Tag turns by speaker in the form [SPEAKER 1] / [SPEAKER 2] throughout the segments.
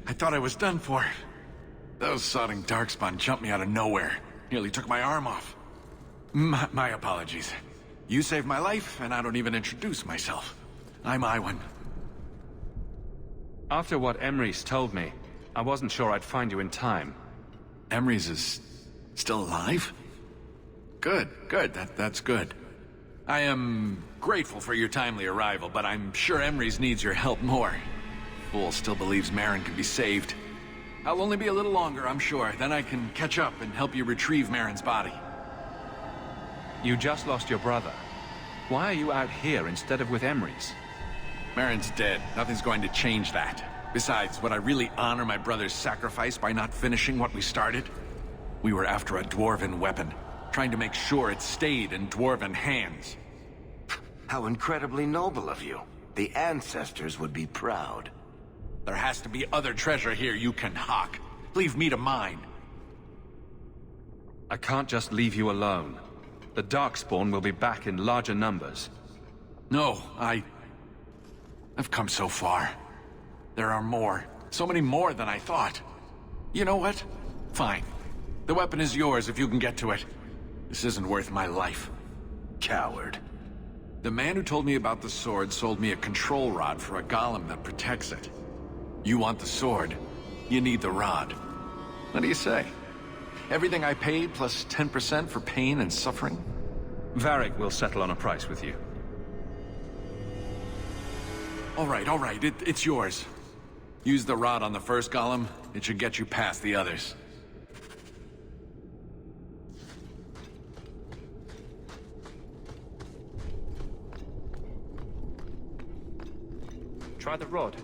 [SPEAKER 1] I thought I was done for. Those sodding darkspawn jumped me out of nowhere. Nearly took my arm off. My apologies. You saved my life, and I don't even introduce myself. I'm Iwan.
[SPEAKER 2] After what Emrys told me, I wasn't sure I'd find you in time.
[SPEAKER 1] Emrys is still alive? Good. That's good. I am grateful for your timely arrival, but I'm sure Emrys needs your help more. Fool still believes Merrin can be saved. I'll only be a little longer, I'm sure. Then I can catch up and help you retrieve Merrin's body.
[SPEAKER 2] You just lost your brother. Why are you out here instead of with Emrys?
[SPEAKER 1] Merrin's dead. Nothing's going to change that. Besides, would I really honor my brother's sacrifice by not finishing what we started? We were after a dwarven weapon, trying to make sure it stayed in dwarven hands.
[SPEAKER 3] How incredibly noble of you. The ancestors would be proud.
[SPEAKER 1] There has to be other treasure here you can Hawke. Leave me to mine.
[SPEAKER 2] I can't just leave you alone. The Darkspawn will be back in larger numbers.
[SPEAKER 1] No, I've come so far. There are more. So many more than I thought. You know what? Fine. The weapon is yours if you can get to it. This isn't worth my life.
[SPEAKER 3] Coward.
[SPEAKER 1] The man who told me about the sword sold me a control rod for a golem that protects it. You want the sword, you need the rod. What do you say? Everything I paid plus 10% for pain and suffering?
[SPEAKER 2] Varric will settle on a price with you.
[SPEAKER 1] All right, it's yours. Use the rod on the first golem, it should get you past the others.
[SPEAKER 2] Try the rod.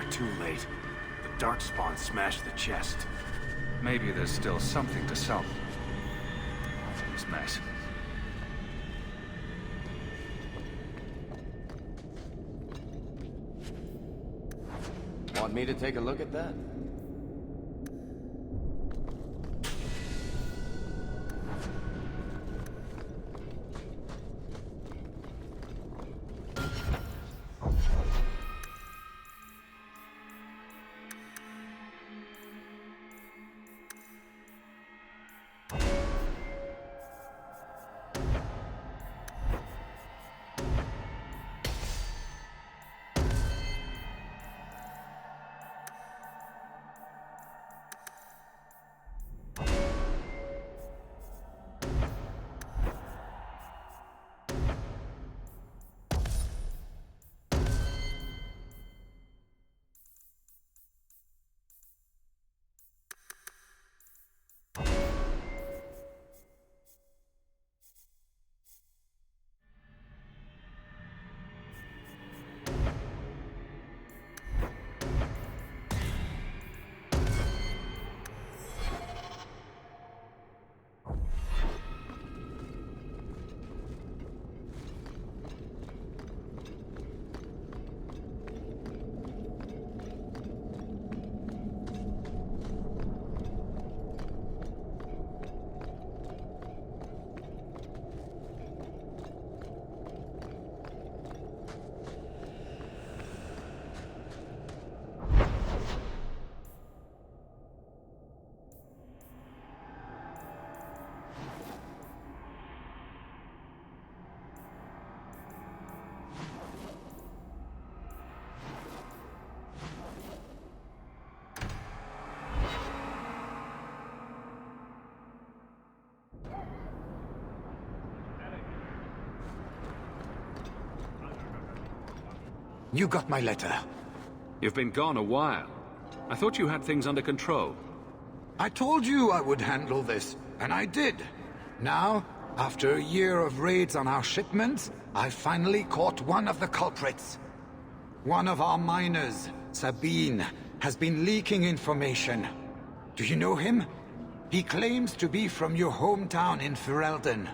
[SPEAKER 3] Too late. The Darkspawn smashed the chest.
[SPEAKER 2] Maybe there's still something to sell. this mess.
[SPEAKER 3] Want me to take a look at that?
[SPEAKER 4] You got my letter.
[SPEAKER 2] You've been gone a while. I thought you had things under control.
[SPEAKER 4] I told you I would handle this, and I did. Now, after a year of raids on our shipments, I finally caught one of the culprits. One of our miners, Sabine, has been leaking information. Do you know him? He claims to be from your hometown in Ferelden.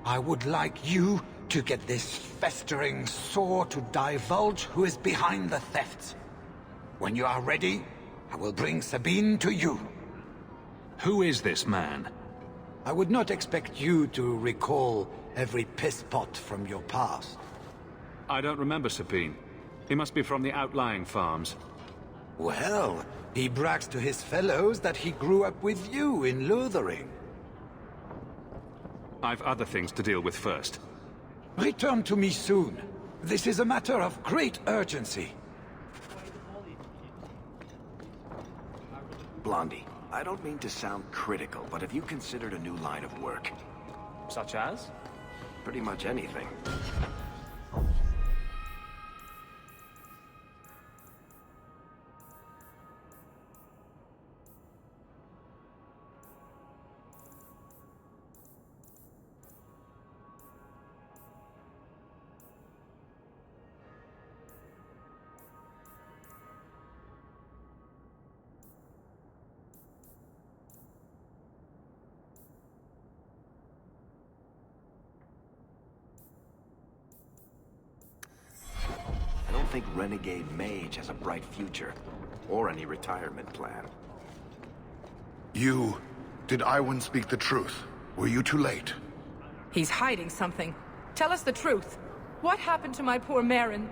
[SPEAKER 4] I would like you to get this festering sore to divulge who is behind the thefts. When you are ready, I will bring Sabine to you.
[SPEAKER 2] Who is this man?
[SPEAKER 4] I would not expect you to recall every piss pot from your past.
[SPEAKER 2] I don't remember Sabine. He must be from the outlying farms.
[SPEAKER 4] Well, he brags to his fellows that he grew up with you in Lothering.
[SPEAKER 2] I've other things to deal with first.
[SPEAKER 4] Return to me soon. This is a matter of great urgency.
[SPEAKER 3] Blondie, I don't mean to sound critical, but have you considered a new line of work?
[SPEAKER 5] Such as?
[SPEAKER 3] Pretty much anything. I don't think Renegade Mage has a bright future, or any retirement plan.
[SPEAKER 6] Did Iwan speak the truth? Were you too late?
[SPEAKER 7] He's hiding something. Tell us the truth. What happened to my poor Merrin?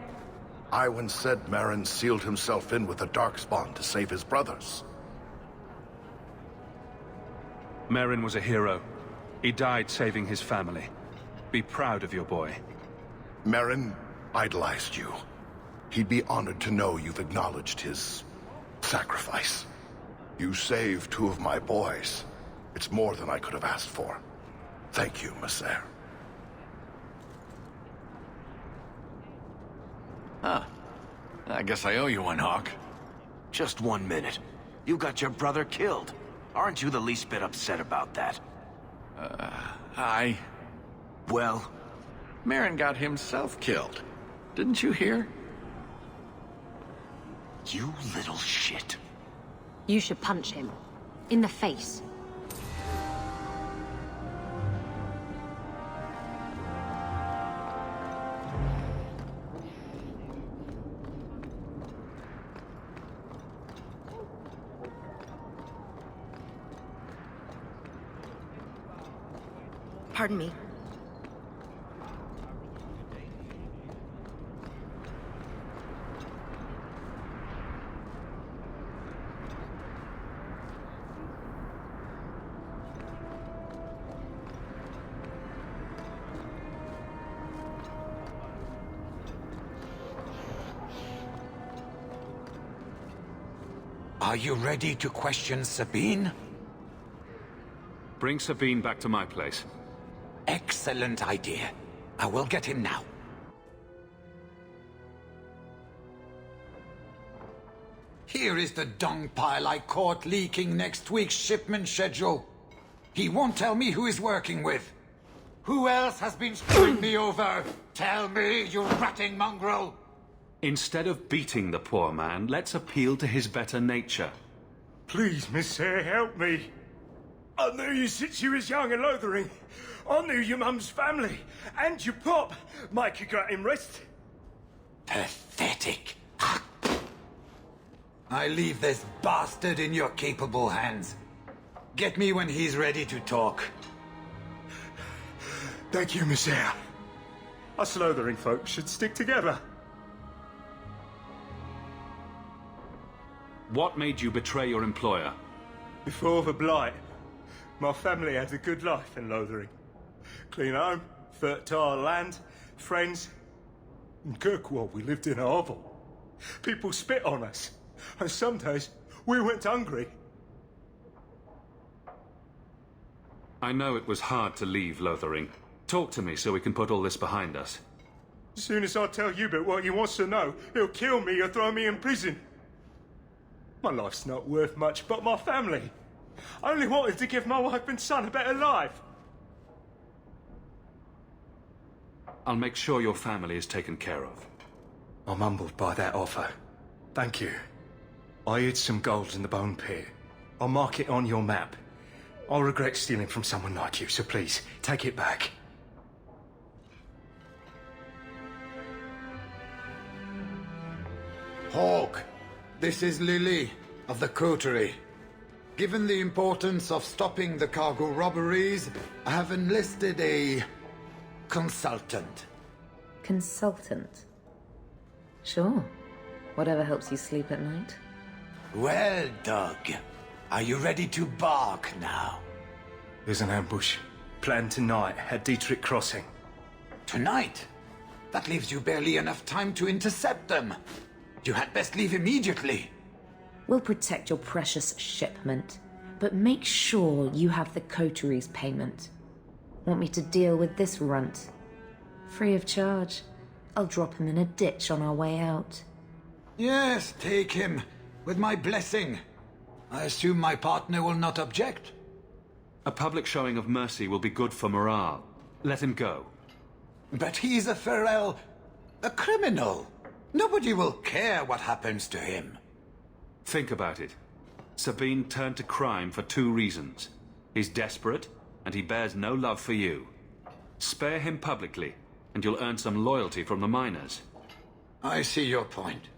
[SPEAKER 6] Iwan said Marin sealed himself in with the Darkspawn to save his brothers.
[SPEAKER 2] Merrin was a hero. He died saving his family. Be proud of your boy.
[SPEAKER 6] Marin idolized you. He'd be honored to know you've acknowledged his sacrifice. You saved two of my boys. It's more than I could have asked for. Thank you, Messer.
[SPEAKER 1] Huh. I guess I owe you one, Hawke.
[SPEAKER 3] Just 1 minute. You got your brother killed. Aren't you the least bit upset about that? Well,
[SPEAKER 1] Merrin got himself killed. Didn't you hear?
[SPEAKER 3] you little shit.
[SPEAKER 8] You should punch him. In the face.
[SPEAKER 5] Pardon me.
[SPEAKER 4] Are you ready to question Sabine?
[SPEAKER 2] Bring Sabine back to my place.
[SPEAKER 4] Excellent idea. I will get him now. Here is the dung pile I caught leaking next week's shipment schedule. He won't tell me who he's working with. Who else has been screwing me over? Tell me, you ratting mongrel!
[SPEAKER 2] Instead of beating the poor man, let's appeal to his better nature.
[SPEAKER 8] Please, Miss Sayre, help me. I knew you since you was young and loathering. I knew your mum's family, and your pop. Mike, you got him rest.
[SPEAKER 4] Pathetic. I leave this bastard in your capable hands. Get me when he's ready to talk.
[SPEAKER 8] Thank you, Miss Sayre. Us loathering folk should stick together.
[SPEAKER 2] What made you betray your employer?
[SPEAKER 8] Before the blight, my family had a good life in Lothering. Clean home, fertile land, friends. In Kirkwall, we lived in a hovel. People spit on us, and some days we went hungry.
[SPEAKER 2] I know it was hard to leave Lothering. Talk to me so we can put all this behind us.
[SPEAKER 8] As soon as I tell Hubert what he wants to know, he'll kill me or throw me in prison. My life's not worth much, but my family. I only wanted to give my wife and son a better life.
[SPEAKER 2] I'll make sure your family is taken care of.
[SPEAKER 8] I'm humbled by that offer. Thank you. I hid some gold in the bone pit. I'll mark it on your map. I'll regret stealing from someone like you, so please, take it back.
[SPEAKER 4] Hawke, this is Lily of the Coterie. Given the importance of stopping the cargo robberies, I have enlisted a consultant.
[SPEAKER 9] Consultant? Sure. Whatever helps you sleep at night.
[SPEAKER 4] Well, Doug, are you ready to bark now?
[SPEAKER 8] There's an ambush planned tonight at Dietrich Crossing.
[SPEAKER 4] Tonight? That leaves you barely enough time to intercept them. You had best leave immediately.
[SPEAKER 9] We'll protect your precious shipment, but make sure you have the coterie's payment. Want me to deal with this runt? Free of charge. I'll drop him in a ditch on our way out.
[SPEAKER 4] Yes, take him, with my blessing. I assume my partner will not object?
[SPEAKER 2] A public showing of mercy will be good for morale. Let him go.
[SPEAKER 4] But he's a a criminal. Nobody will care what happens to him.
[SPEAKER 2] Think about it. Sabine turned to crime for 2 reasons. He's desperate, and he bears no love for you. Spare him publicly, and you'll earn some loyalty from the miners.
[SPEAKER 4] I see your point.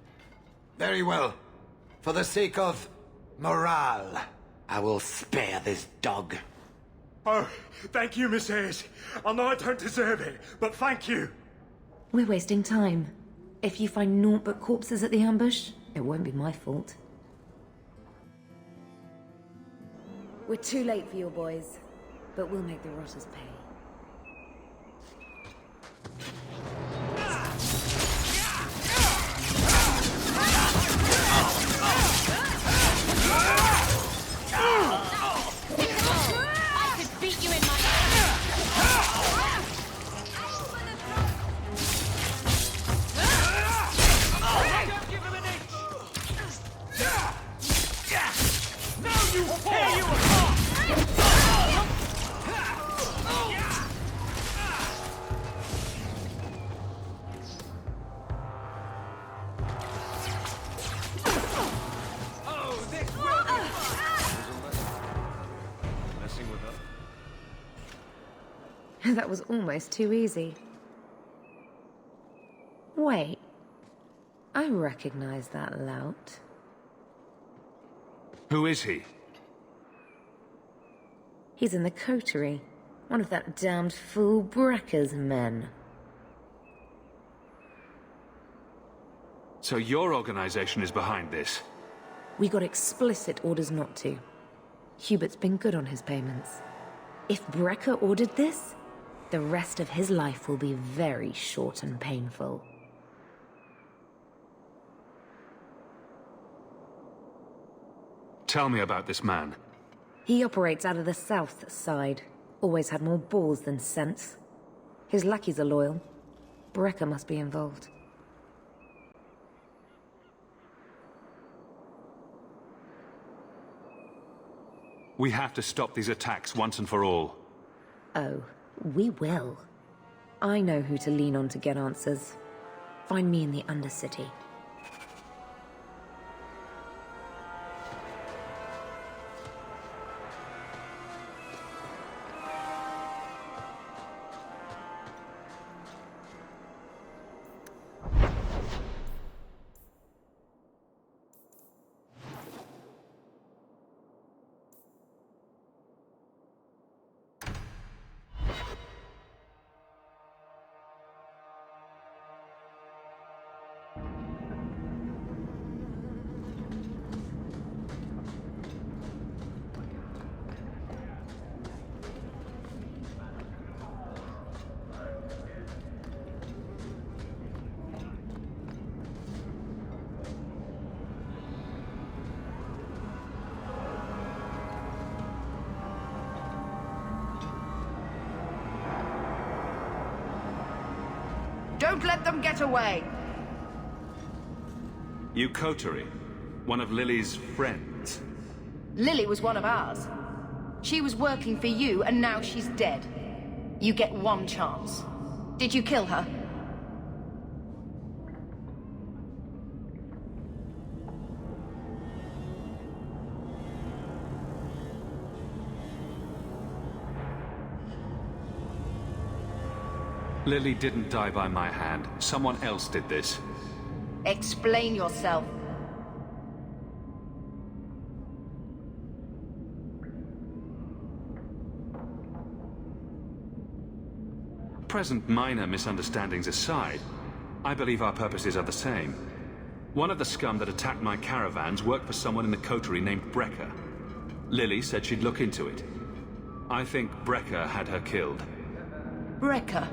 [SPEAKER 4] Very well. For the sake of morale, I will spare this dog.
[SPEAKER 8] Oh, thank you, Miss Hayes. I know I don't deserve it, but thank you.
[SPEAKER 9] We're wasting time. If you find naught but corpses at the ambush, it won't be my fault. We're too late for your boys, but we'll make the rotters pay.
[SPEAKER 5] I could beat you in my...
[SPEAKER 8] Don't give him an inch! Now you tear you apart! Oh, this will be messing with her.
[SPEAKER 9] That was almost too easy. Wait. I recognize that lout.
[SPEAKER 2] Who is he?
[SPEAKER 9] He's in the coterie. One of that damned fool Brekker's men.
[SPEAKER 2] So your organization is behind this?
[SPEAKER 9] We got explicit orders not to. Hubert's been good on his payments. If Brekker ordered this, the rest of his life will be very short and painful.
[SPEAKER 2] Tell me about this man.
[SPEAKER 9] He operates out of the south side. Always had more balls than sense. His lackeys are loyal. Brekker must be involved.
[SPEAKER 2] We have to stop these attacks once and for all.
[SPEAKER 9] Oh, we will. I know who to lean on to get answers. Find me in the Undercity.
[SPEAKER 10] Don't let them get away!
[SPEAKER 2] You Coterie, one of Lily's friends.
[SPEAKER 10] Lily was one of ours. She was working for you, and now she's dead. You get one chance. Did you kill her?
[SPEAKER 2] Lily didn't die by my hand. Someone else did this.
[SPEAKER 10] Explain yourself.
[SPEAKER 2] Present minor misunderstandings aside, I believe our purposes are the same. One of the scum that attacked my caravans worked for someone in the coterie named Brekker. Lily said she'd look into it. I think Brekker had her killed.
[SPEAKER 10] Brekker,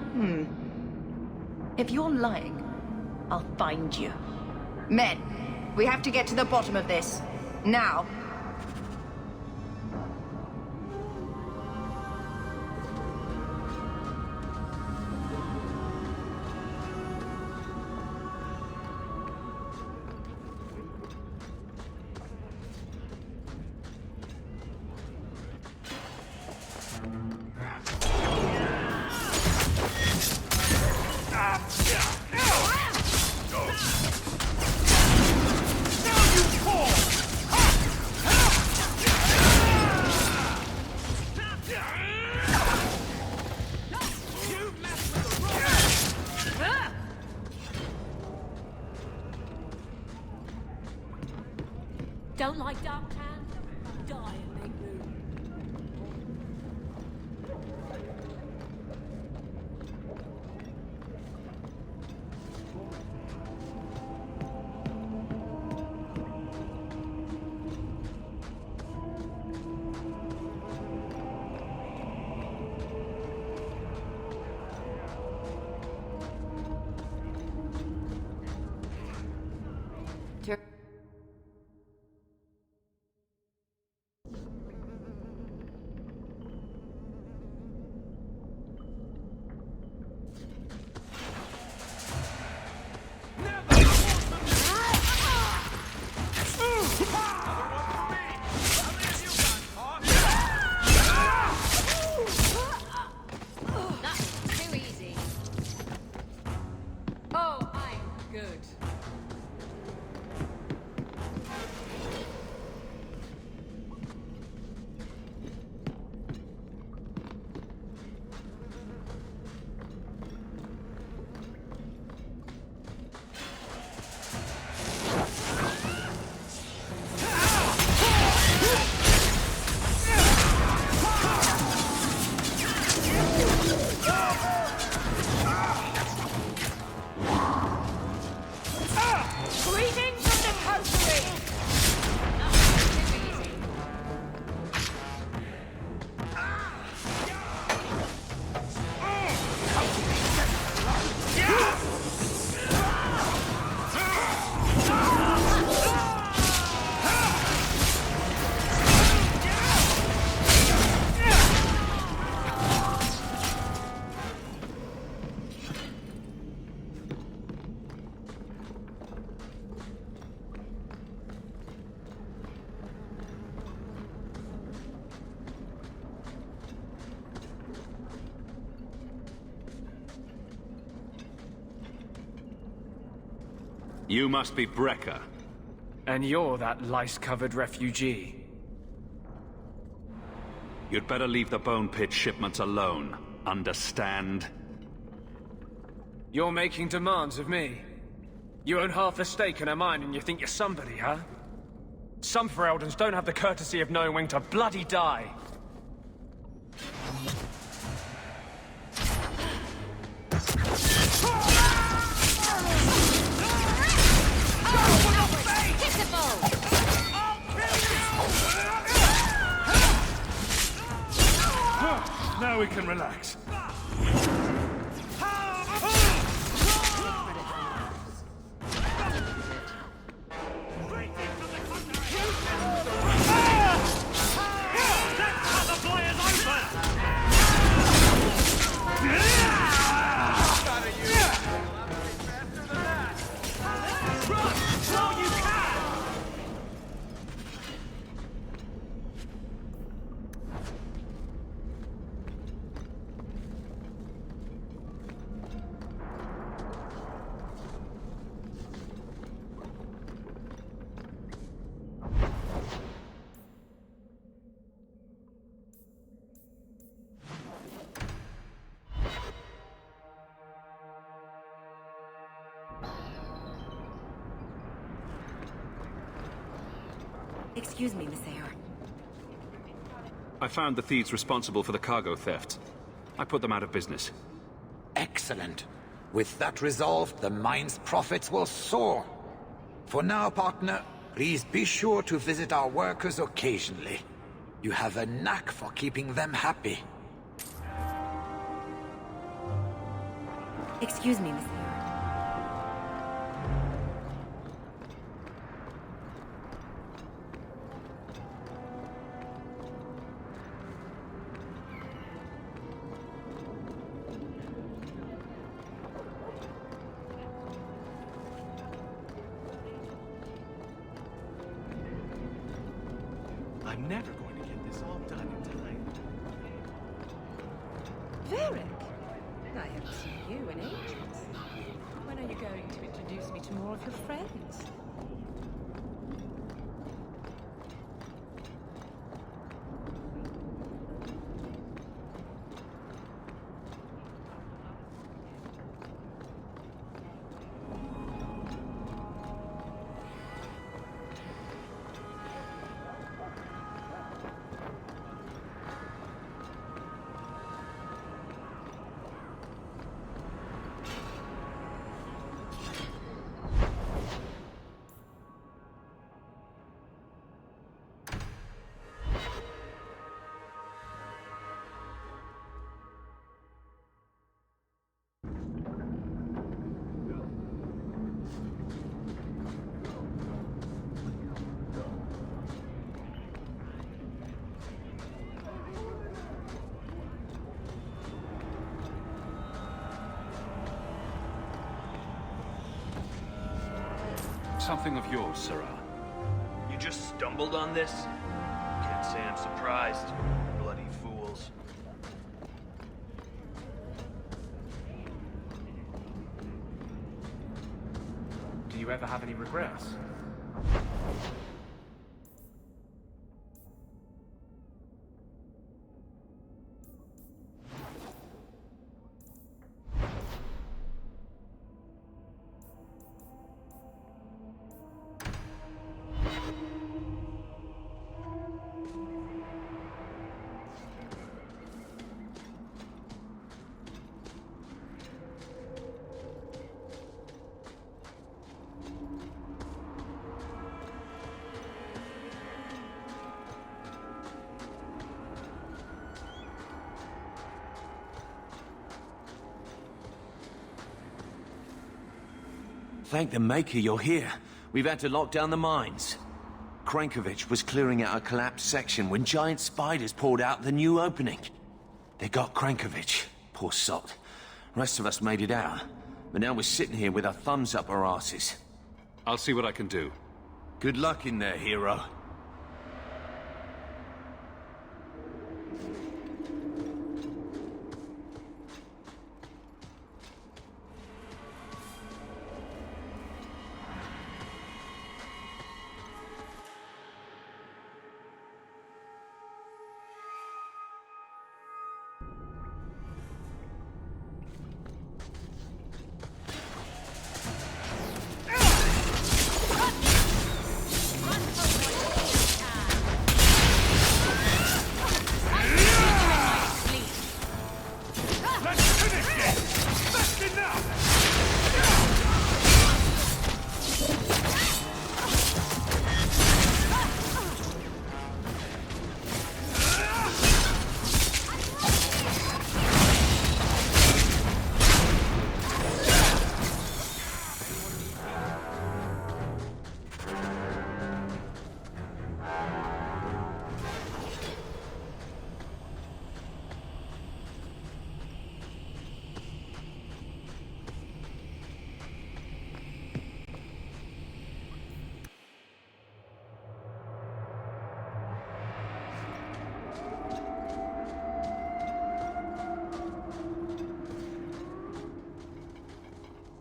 [SPEAKER 10] If you're lying, I'll find you. Men, we have to get to the bottom of this. Now.
[SPEAKER 5] Don't like dark hands? Die and make room.
[SPEAKER 2] You must be Brecker.
[SPEAKER 11] And you're that lice-covered refugee.
[SPEAKER 2] You'd better leave the Bone Pit shipments alone. Understand?
[SPEAKER 11] You're making demands of me. You own half a stake in a mine and you think you're somebody, huh? Some Fereldens don't have the courtesy of knowing when to bloody die.
[SPEAKER 8] Now we can relax.
[SPEAKER 12] Excuse me, Miss Ayer.
[SPEAKER 2] I found the thieves responsible for the cargo theft. I put them out of business.
[SPEAKER 4] Excellent. With that resolved, the mine's profits will soar. For now, partner, please be sure to visit our workers occasionally. You have a knack for keeping them happy.
[SPEAKER 12] Excuse me, Miss Ayer.
[SPEAKER 1] I'm never going to get this all done in time.
[SPEAKER 7] Varric? I haven't seen you in ages. When are you going to introduce me to more of your friends?
[SPEAKER 2] Something of yours, Sarah.
[SPEAKER 13] You just stumbled on this? Can't say I'm surprised. Bloody fools.
[SPEAKER 11] Do you ever have any regrets?
[SPEAKER 3] Thank the Maker you're here. We've had to lock down the mines. Krankovich was clearing out a collapsed section when giant spiders poured out the new opening. They got Krankovich, poor sod. Rest of us made it out. But now we're sitting here with our thumbs up our asses.
[SPEAKER 2] I'll see what I can do.
[SPEAKER 3] Good luck in there, hero.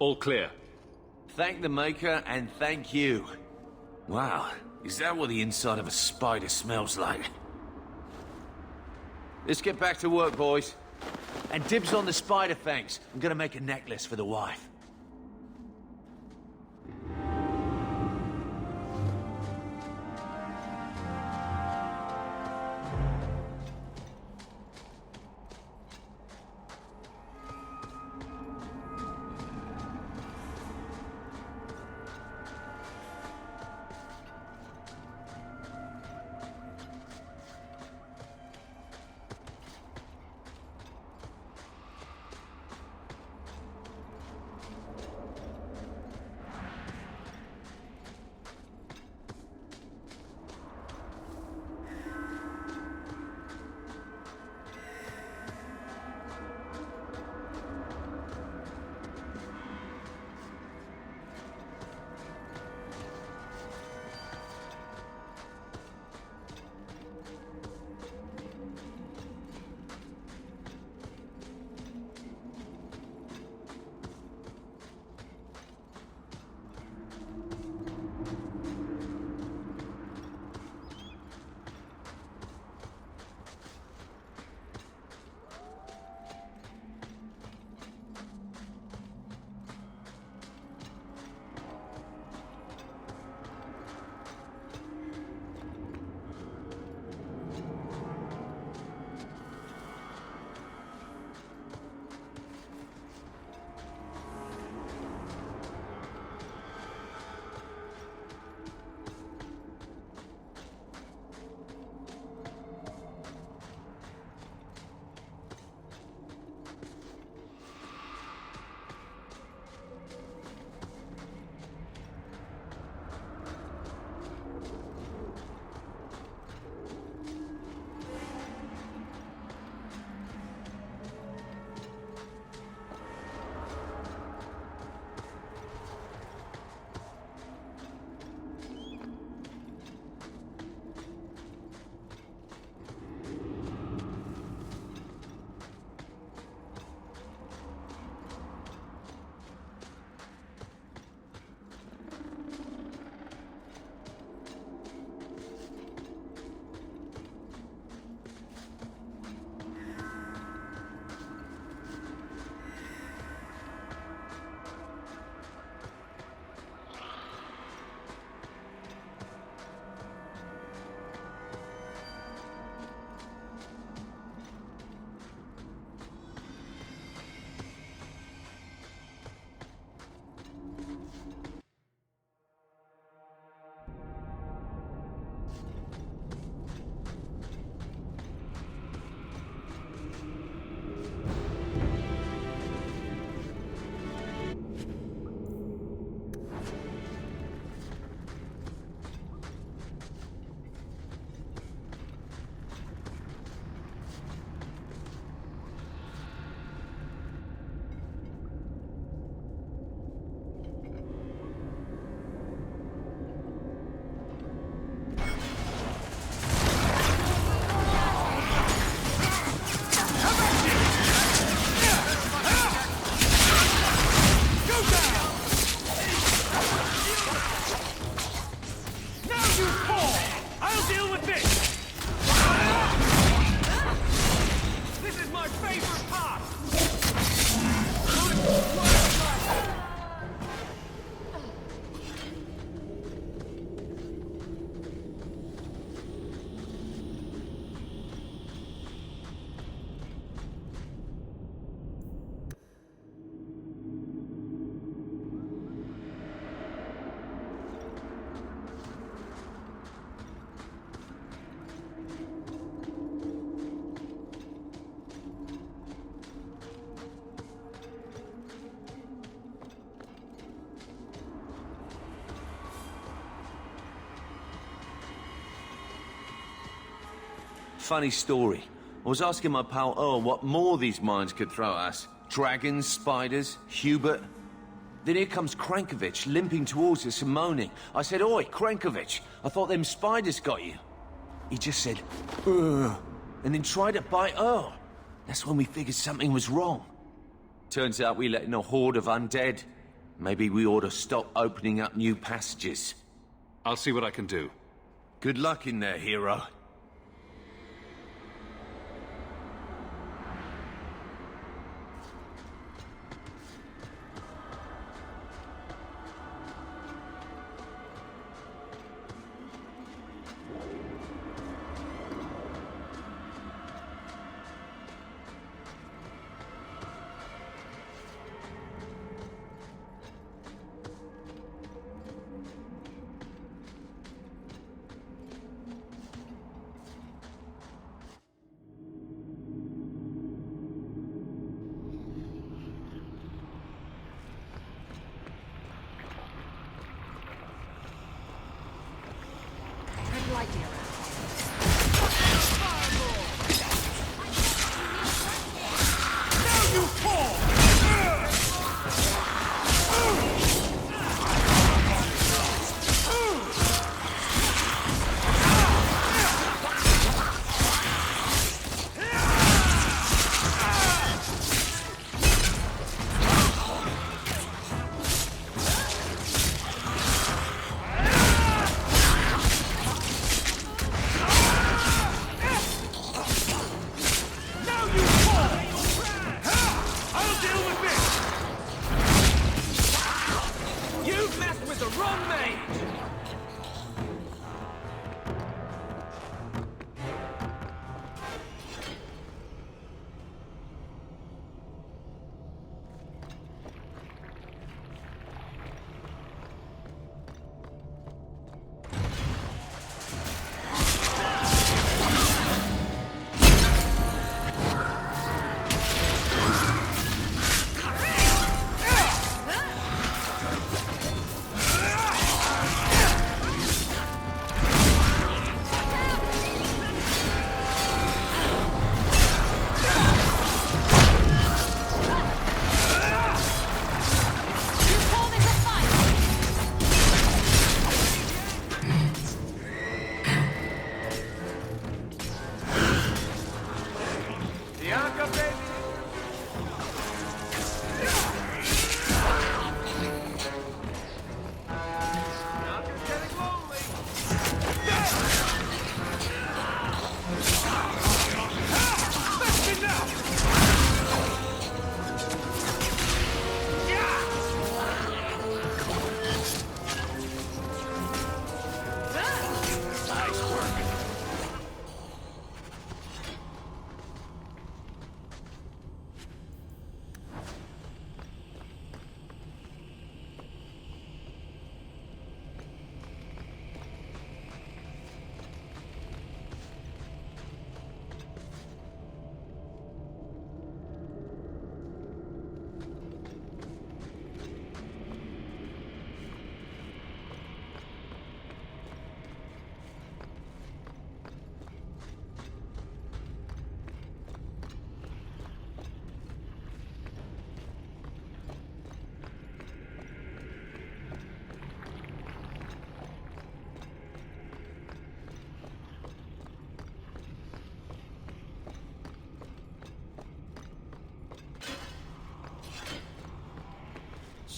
[SPEAKER 2] All clear.
[SPEAKER 3] Thank the Maker and thank you. Wow, is that what the inside of a spider smells like? Let's get back to work, boys. And dibs on the spider fangs. I'm gonna make a necklace for the wife. Funny story. I was asking my pal Earl what more these mines could throw at us. Dragons, spiders, Hubert. Then here comes Krankovich limping towards us and moaning. I said, "Oi, Krankovich, I thought them spiders got you." He just said, "Ugh," and then tried to bite Earl. That's when we figured something was wrong. Turns out we let in a horde of undead. Maybe we ought to stop opening up new passages.
[SPEAKER 2] I'll see what I can do.
[SPEAKER 3] Good luck in there, hero.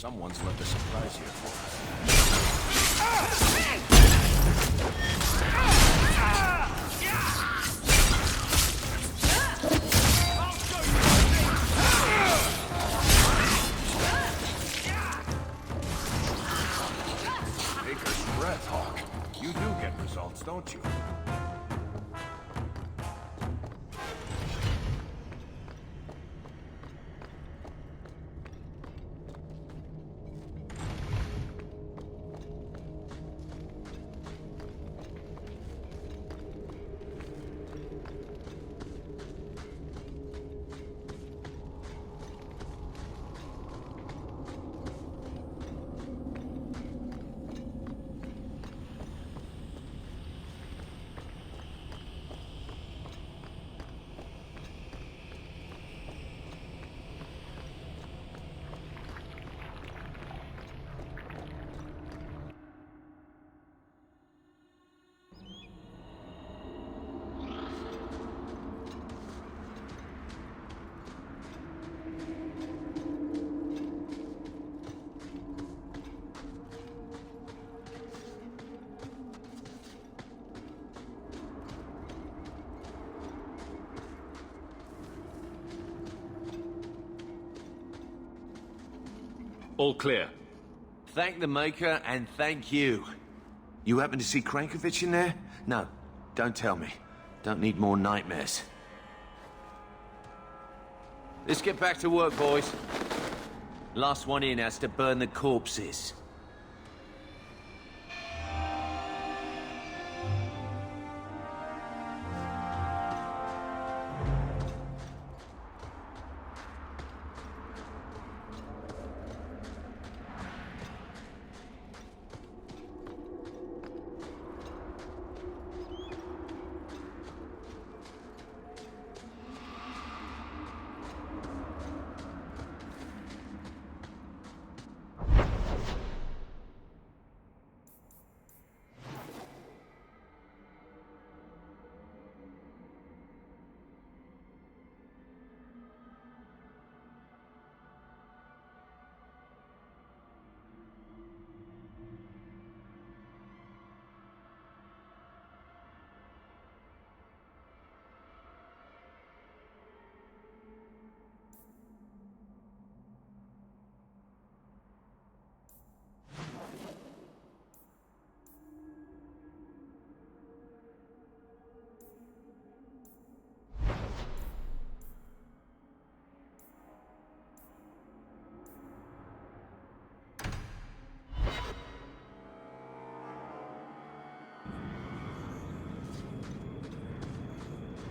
[SPEAKER 3] Someone's left a surprise here for us.
[SPEAKER 6] Baker's breath, Hawke. You do get results, don't you?
[SPEAKER 2] All clear.
[SPEAKER 3] Thank the Maker and thank you. You happen to see Krankovich in there? No, don't tell me. Don't need more nightmares. Let's get back to work, boys. Last one in has to burn the corpses.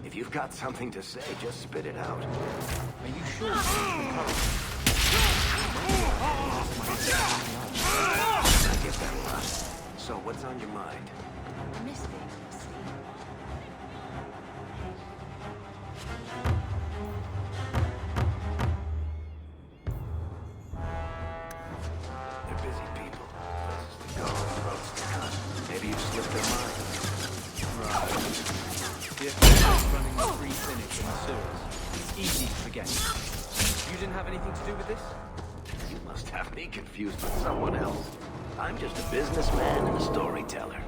[SPEAKER 3] If you've got something to say, just spit it out.
[SPEAKER 11] Are you sure?
[SPEAKER 3] I get that a lot. So, what's on your mind?
[SPEAKER 7] I miss being on the sea.
[SPEAKER 3] They're busy people. Places to go, throats to cut. Maybe you've slipped their minds.
[SPEAKER 11] The officials running the free clinic in the sewers. It's easy to forget. You didn't have anything to do with this?
[SPEAKER 3] You must have me confused with someone else. I'm just a businessman and a storyteller.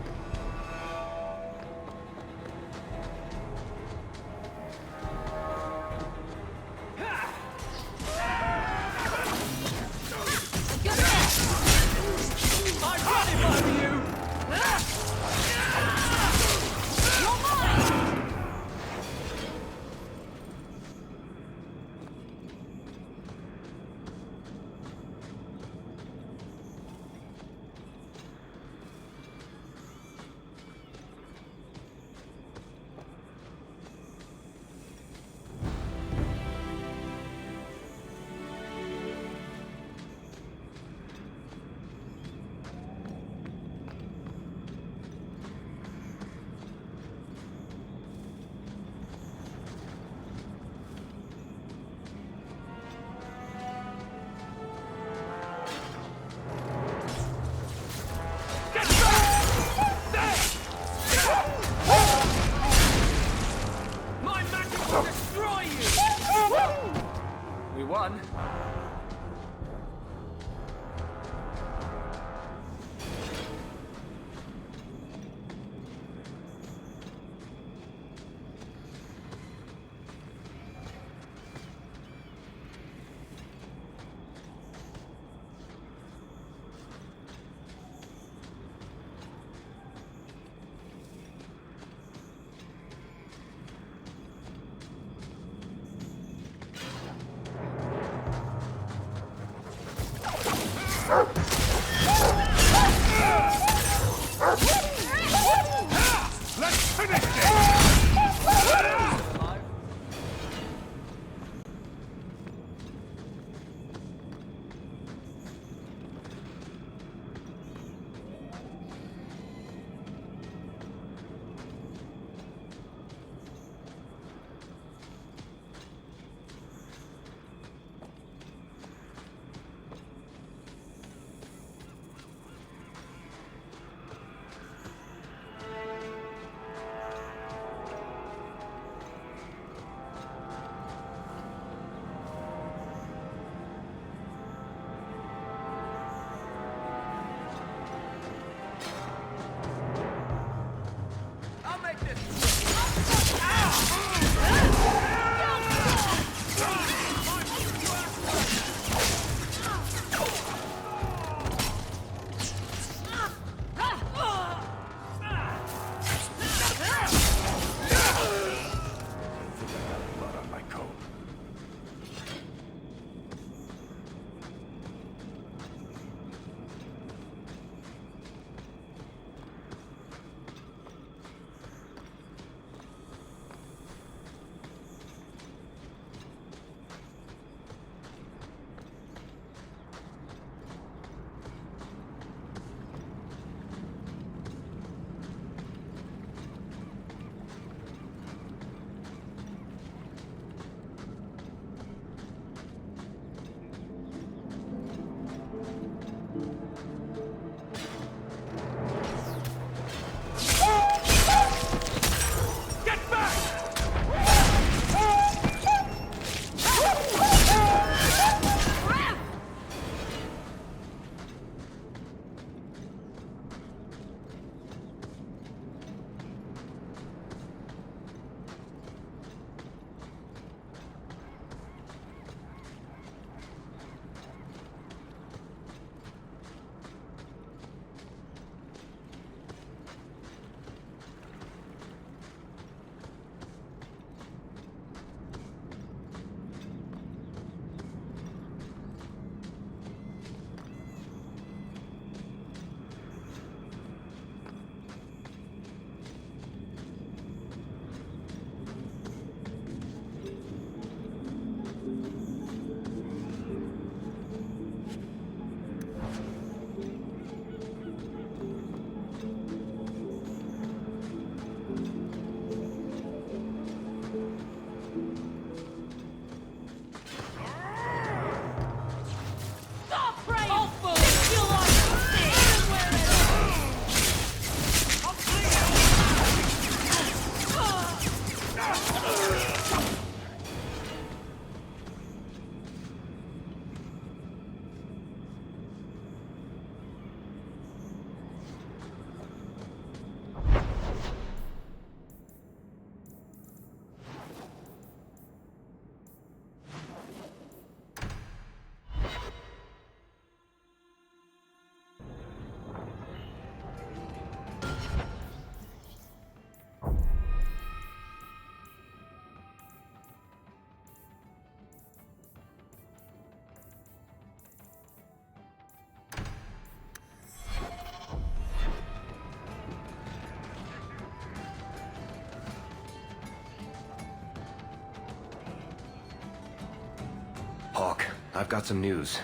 [SPEAKER 14] I've got some news.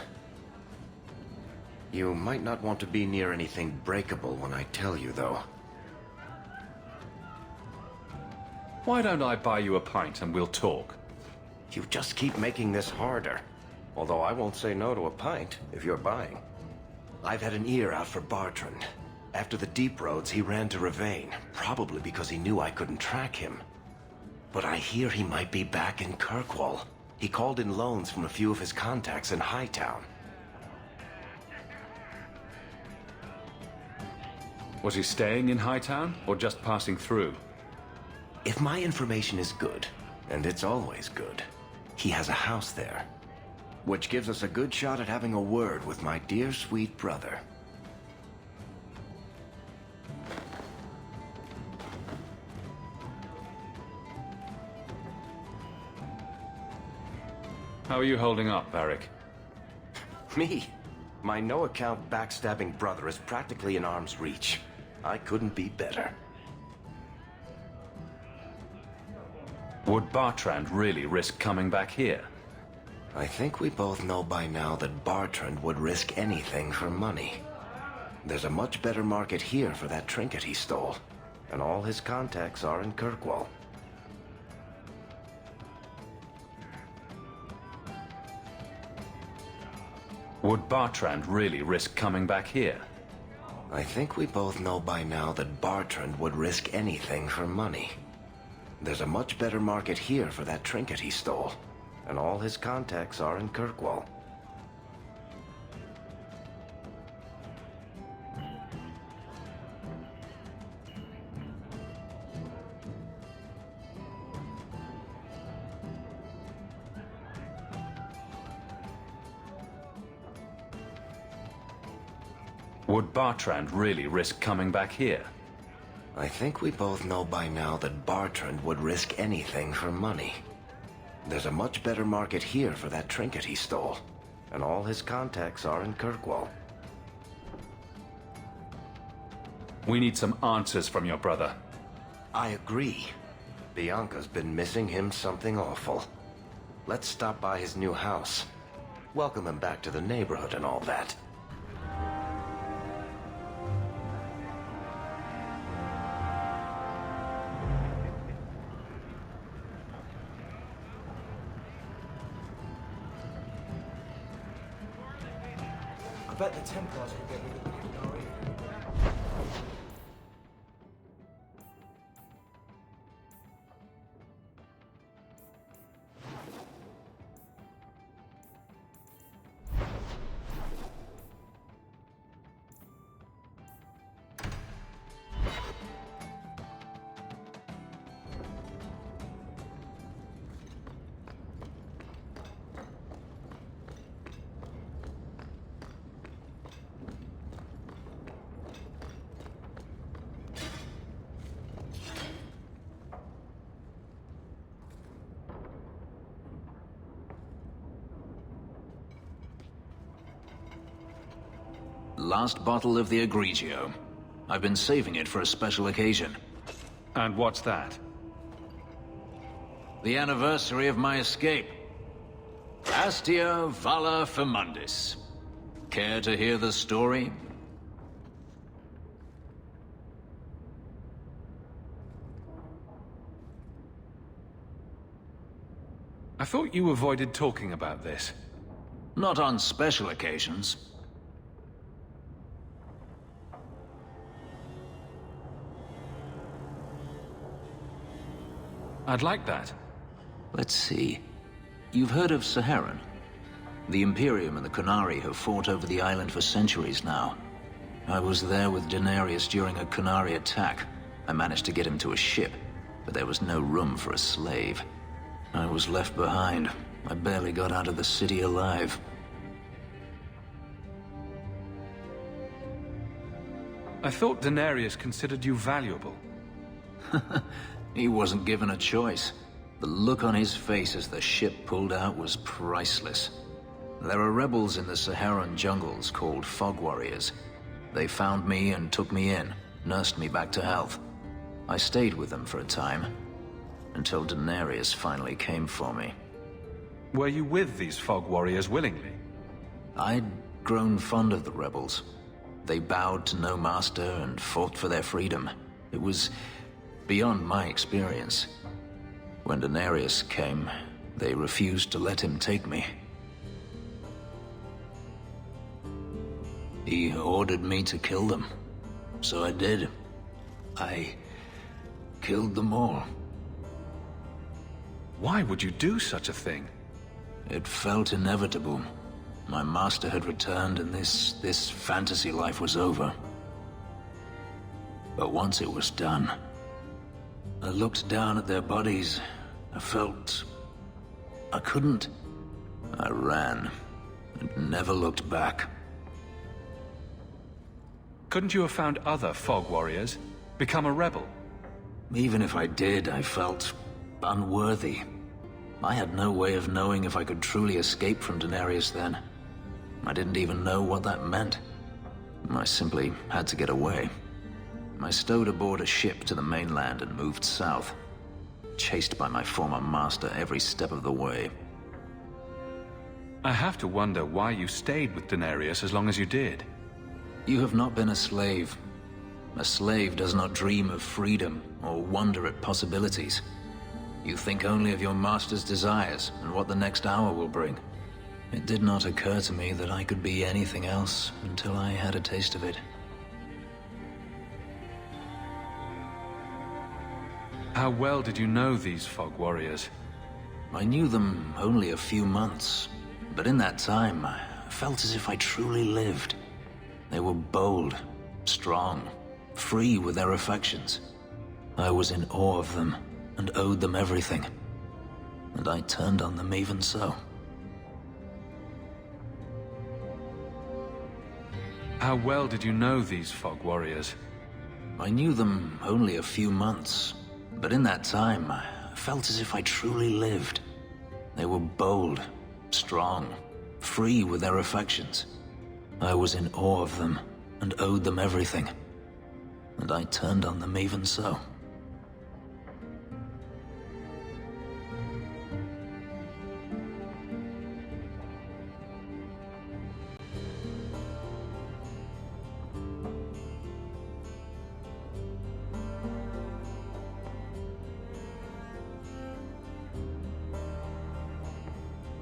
[SPEAKER 14] You might not want to be near anything breakable when I tell you, though.
[SPEAKER 2] Why don't I buy you a pint and we'll talk?
[SPEAKER 14] You just keep making this harder. Although I won't say no to a pint, if you're buying. I've had an ear out for Bartrand. After the Deep Roads, he ran to Ravane, probably because he knew I couldn't track him. But I hear he might be back in Kirkwall. He called in loans from a few of his contacts in Hightown.
[SPEAKER 2] Was he staying in Hightown, or just passing through?
[SPEAKER 14] If my information is good, and it's always good, he has a house there. Which gives us a good shot at having a word with my dear sweet brother.
[SPEAKER 2] How are you holding up, Varric?
[SPEAKER 14] Me? My no-account backstabbing brother is practically in arm's reach. I couldn't be better.
[SPEAKER 2] Would Bartrand really risk coming back here?
[SPEAKER 14] I think we both know by now that Bartrand would risk anything for money. There's a much better market here for that trinket he stole, and all his contacts are in Kirkwall.
[SPEAKER 2] Would Bartrand really risk coming back here?
[SPEAKER 14] I think we both know by now that Bartrand would risk anything for money. There's a much better market here for that trinket he stole, and all his contacts are in Kirkwall.
[SPEAKER 2] Would Bartrand really risk coming back here?
[SPEAKER 14] I think we both know by now that Bartrand would risk anything for money. There's a much better market here for that trinket he stole, and all his contacts are in Kirkwall.
[SPEAKER 2] We need some answers from your brother.
[SPEAKER 14] I agree. Bianca's been missing him something awful. Let's stop by his new house. Welcome him back to the neighborhood and all that.
[SPEAKER 15] I bet the Templars will get rid of the Qunari.
[SPEAKER 16] Last bottle of the Egregio. I've been saving it for a special occasion.
[SPEAKER 2] And what's that?
[SPEAKER 16] The anniversary of my escape. Astia Vala Firmundis. Care to hear the story?
[SPEAKER 2] I thought you avoided talking about this.
[SPEAKER 16] Not on special occasions.
[SPEAKER 2] I'd like that.
[SPEAKER 16] Let's see. You've heard of Saharan? The Imperium and the Qunari have fought over the island for centuries now. I was there with Daenerys during a Qunari attack. I managed to get him to a ship, but there was no room for a slave. I was left behind. I barely got out of the city alive.
[SPEAKER 2] I thought Daenerys considered you valuable.
[SPEAKER 16] He wasn't given a choice. The look on his face as the ship pulled out was priceless. There are rebels in the Saharan jungles called Fog Warriors. They found me and took me in, nursed me back to health. I stayed with them for a time, until Daenerys finally came for me.
[SPEAKER 2] Were you with these fog warriors willingly?
[SPEAKER 16] I'd grown fond of the rebels. They bowed to no master and fought for their freedom. It was beyond my experience. When Daenerys came, they refused to let him take me. He ordered me to kill them. So I did. I killed them all.
[SPEAKER 2] Why would you do such a thing?
[SPEAKER 16] It felt inevitable. My master had returned and this fantasy life was over. But once it was done, I looked down at their bodies. I felt I couldn't. I ran and never looked back.
[SPEAKER 2] Couldn't you have found other fog warriors? Become a rebel?
[SPEAKER 16] Even if I did, I felt unworthy. I had no way of knowing if I could truly escape from Daenerys then. I didn't even know what that meant. I simply had to get away. I stowed aboard a ship to the mainland and moved south, chased by my former master every step of the way.
[SPEAKER 2] I have to wonder why you stayed with Daenerys as long as you did.
[SPEAKER 16] You have not been a slave. A slave does not dream of freedom or wonder at possibilities. You think only of your master's desires and what the next hour will bring. It did not occur to me that I could be anything else until I had a taste of it.
[SPEAKER 2] How well did you know these fog warriors?
[SPEAKER 16] I knew them only a few months, but in that time, I felt as if I truly lived. They were bold, strong, free with their affections. I was in awe of them and owed them everything. And I turned on them even so.
[SPEAKER 2] How well did you know these fog warriors?
[SPEAKER 16] I knew them only a few months, but in that time, I felt as if I truly lived. They were bold, strong, free with their affections. I was in awe of them and owed them everything. And I turned on them even so.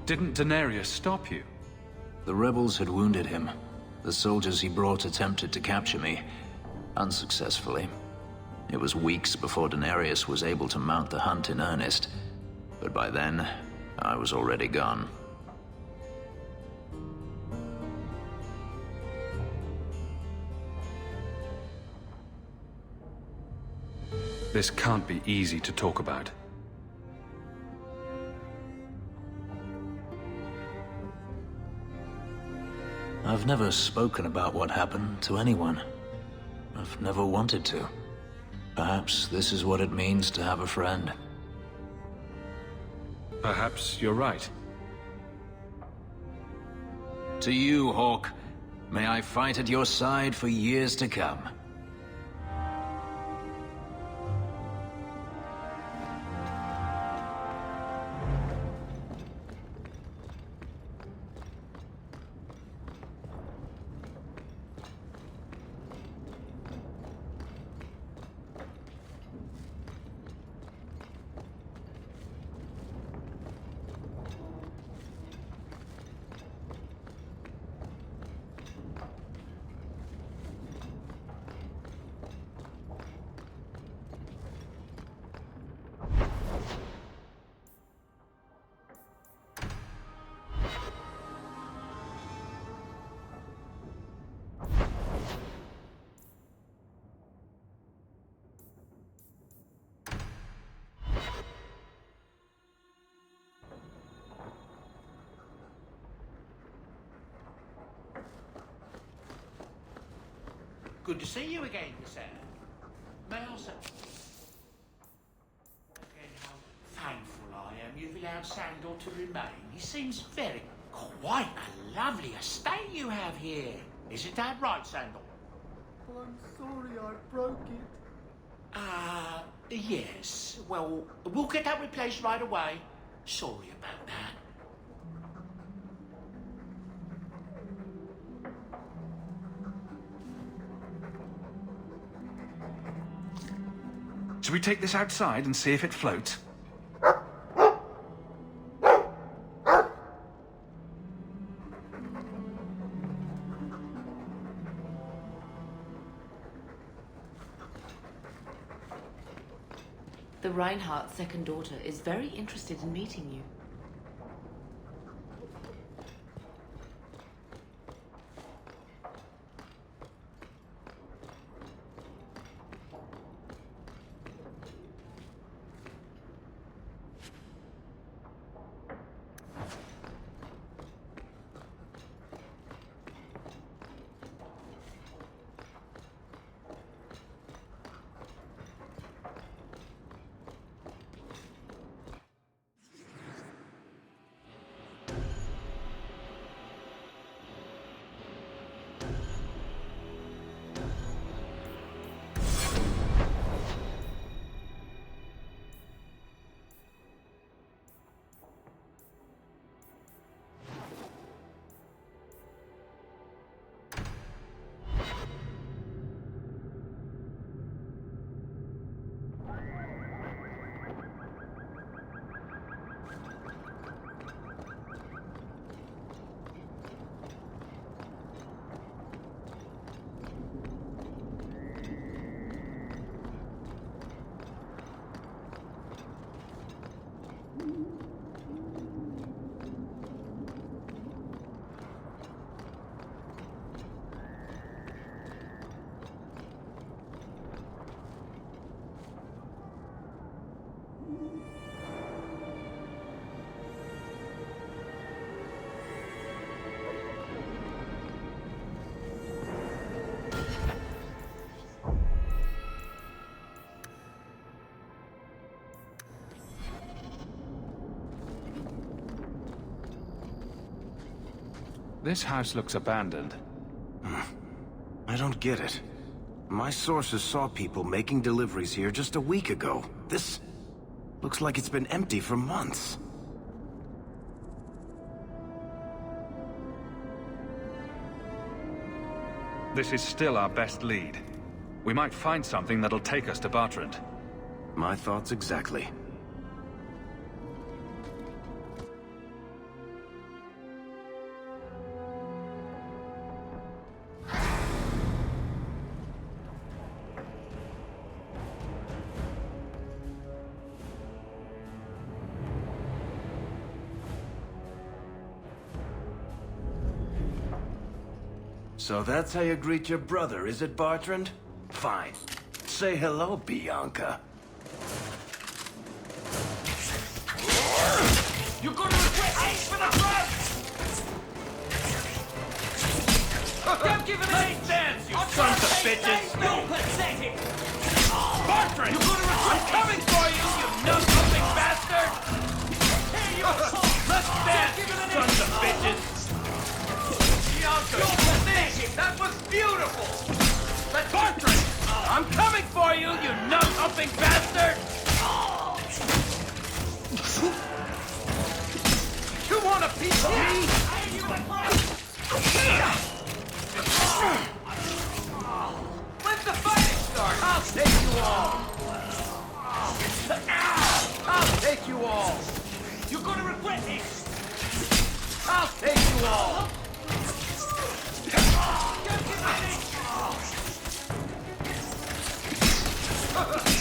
[SPEAKER 2] Didn't Daenerys stop you?
[SPEAKER 16] The rebels had wounded him. The soldiers he brought attempted to capture me, unsuccessfully. It was weeks before Daenerys was able to mount the hunt in earnest, but by then, I was already gone.
[SPEAKER 2] This can't be easy to talk about.
[SPEAKER 16] I've never spoken about what happened to anyone. I've never wanted to. Perhaps this is what it means to have a friend.
[SPEAKER 2] Perhaps you're right.
[SPEAKER 16] To you, Hawke, may I fight at your side for years to come.
[SPEAKER 17] Good to see you again, sir. May I say again how thankful I am you've allowed Sandor to remain. He seems very quite a lovely estate you have here. Isn't that right, Sandor?
[SPEAKER 15] I'm sorry I broke it.
[SPEAKER 17] Yes. Well, we'll get that replaced right away. Sorry about that.
[SPEAKER 2] Should we take this outside and see if it floats?
[SPEAKER 18] The Reinhardt's second daughter is very interested in meeting you.
[SPEAKER 2] This house looks abandoned.
[SPEAKER 14] I don't get it. My sources saw people making deliveries here just a week ago. This looks like it's been empty for months.
[SPEAKER 2] This is still our best lead. We might find something that'll take us to Bartrand.
[SPEAKER 14] My thoughts exactly. So that's how you greet your brother, is it, Bartrand? Fine. Say hello, Bianca.
[SPEAKER 17] You're gonna regret ace for the front! Don't give him any dance, you sons of bitches! You're pathetic! Bartrand! You're gonna regret I'm coming for you, you nut-humping bastard! Here you are! Let's dance, you sons of bitches! Bianca, you're pathetic! That was beautiful! Let's Bartrand! I'm coming for you, you nut-humping bastard! You want a piece of me? When's the fighting start? I'll take you all! I'll take you all! You're gonna regret this! I'll take you all! Don't give me any!